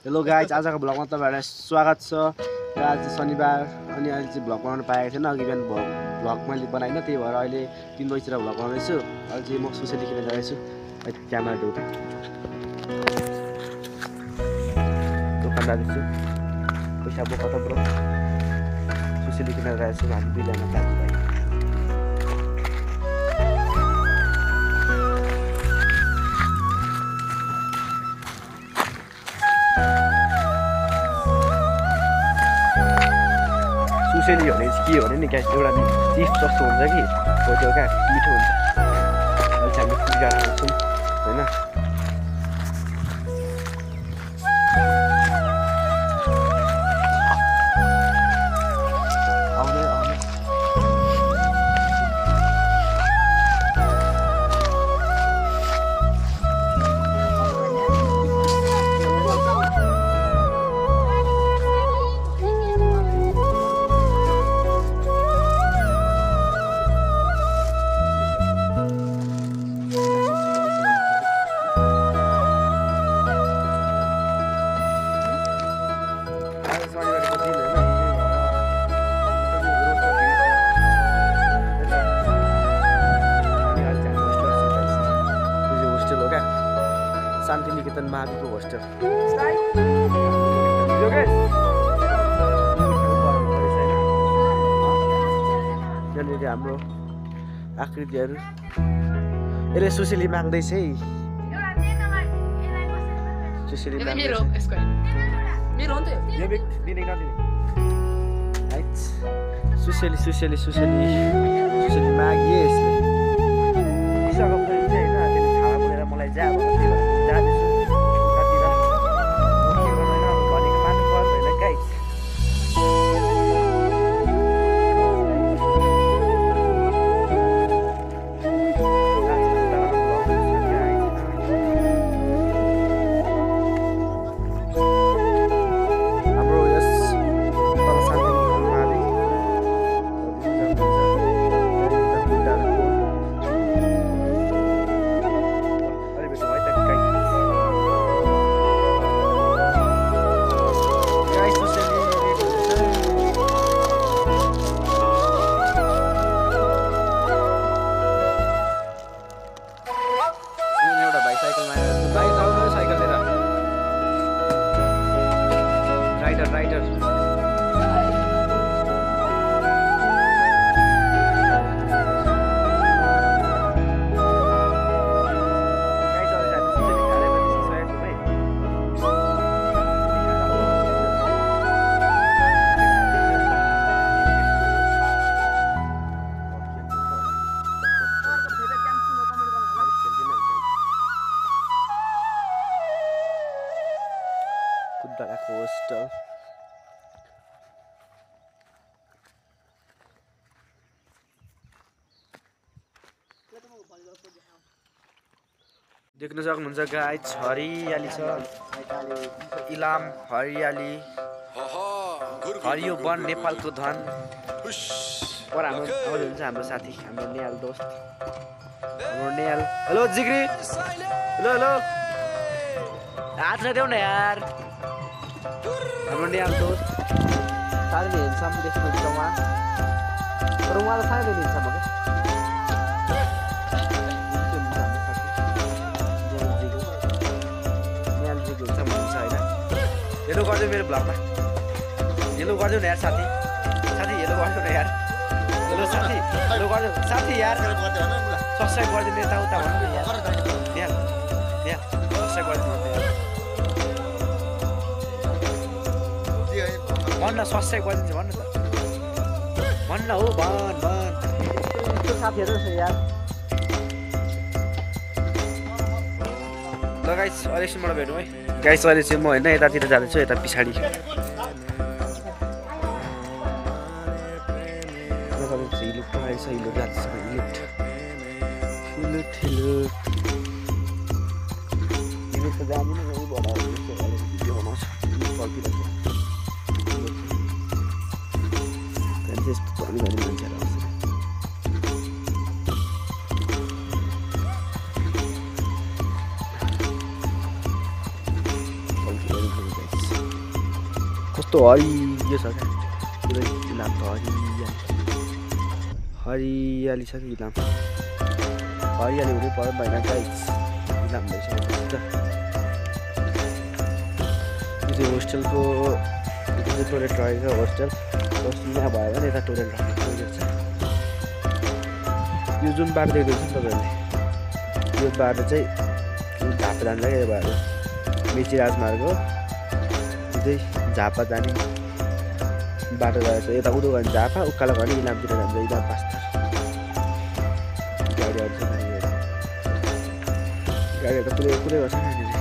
Hello guys, आजको भ्लगमा तपाईँहरूलाई स्वागत छ। र आज शनिबार अनि अहिले चाहिँ भ्लग बनाउन पाएको छैन। अघि बिहान भ्लग मैले बनाइनँ, त्यही भएर अहिले 3 बजीतिर भ्लग बनाउँदैछु। अहिले चाहिँ म सुसेली किनेर जाँदैछु। क्यामेरा ढुक दोकान जाँदैछु। पैसा बोक त ब्रो। सुसेली किनेर जाँदैछु हामी दुईजना दाजुभाइ। सुसेली भने चाहिँ के भने नि गाइस, एउटा चिप्स जस्तो हुन्छ कि हो, त्यो क्या मिठो हुन्छ। अहिले चाहिँ हामी पूजा गर्छौँ होइन। शान्तिनिकेतन महावीरको होस्टेल। यहाँनिर हाम्रो आकृतिहरू। यसले सुसेली माग्दैछ है। सुसेली सुसेली सुसेली सुसेली सुसेली मागिए यसले। पिसाको पनि चाहिँ होइन, त्यसले छाडा बोलेर मलाई जा जाँदैछु उतातिर। के गर्दैन भनेको मान्नु पर्दैन गाइस। हाम्रो यस तल शान्तिनिकेतनमा राइटर कुदाको होस्टल। देख्न सक्नुहुन्छ गाइस, हरियाली छ। इलाम हरियाली, हरियो वन नेपालको धन। पर हाम्रो हुन्छ हाम्रो साथी, हाम्रो नेहाल दोस्त, हाम्रो नेहाल। हेलो जिग्री, हेलो हेलो, हात नदेऊ न यार। हाम्रो नेहाल दोस्त साह्रै नै हेर्छौँ, देख्नुहुन्छ उहाँ। तर उहाँ त साह्रै नै हेर्छ म हेलो गरिदियो मेरो भ्लगमा। हेलो गरिदियो न यार साथी, साथी हेलो गरिदियो न यार। हेलो साथी, हेलो गरिदियो साथी यार। सब्सक्राइब गरिदिनु यताउता भन्नु न यार। यहाँ सब्सक्राइब गरिदिनु भन्न, सब्सक्राइब गरिदिन्छ भन्नु त, भन्न हो, भन यस्तो साथीहरू छ यार। ल गाइस, एकछिनबाट भेटौँ है गाइस। अहिले चाहिँ म होइन यतातिर जाँदैछु, यता पछाडि। कस्तो हरियो छ क्या पुरै इलाम त हरियाली छ कि इलाम हरियाली हुनै पर्यो भएन गाइस इलाम भइसकेपछि त यो चाहिँ होस्टेलको टोइलेट रहेको होस्टेल यहाँ भयो भने यता टोइलेट राख्ने टोइलेट छ यो जुन बाटो देख्दैछ नि तपाईँहरूले यो बाटो चाहिँ झापा जान्छ क्या यो बाटो मेची राजमार्ग हो यो चाहिँ झापा जाने बाटो रहेछ यता उदो गयो भने झापा उकालो गयो भने इलामतिर जान्छ इलाम पास्तर गाडीहरू छ गाडीहरू त पुरै पुरै गर्छ नानीले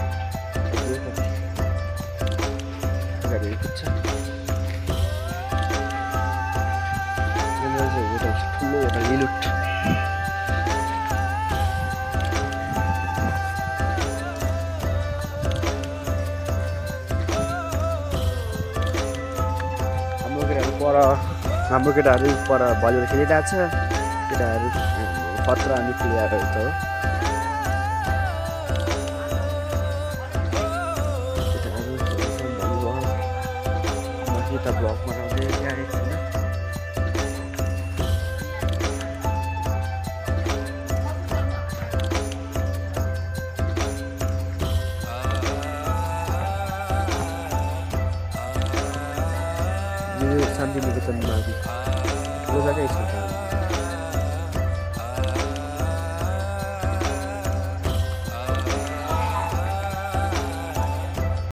गाडीहरू कुद्छ होटल ठुलो होटल लिलुट हाम्रो केटाहरू पर भलिबल खेलिरहेको छ केटाहरू खतरा निक्लिरहेको छ हो केटाहरू भलिबल यता ब्लग बनाउँदै आएको छैन शान्तिनिकेतन माथि ठुलो जग्गा यसको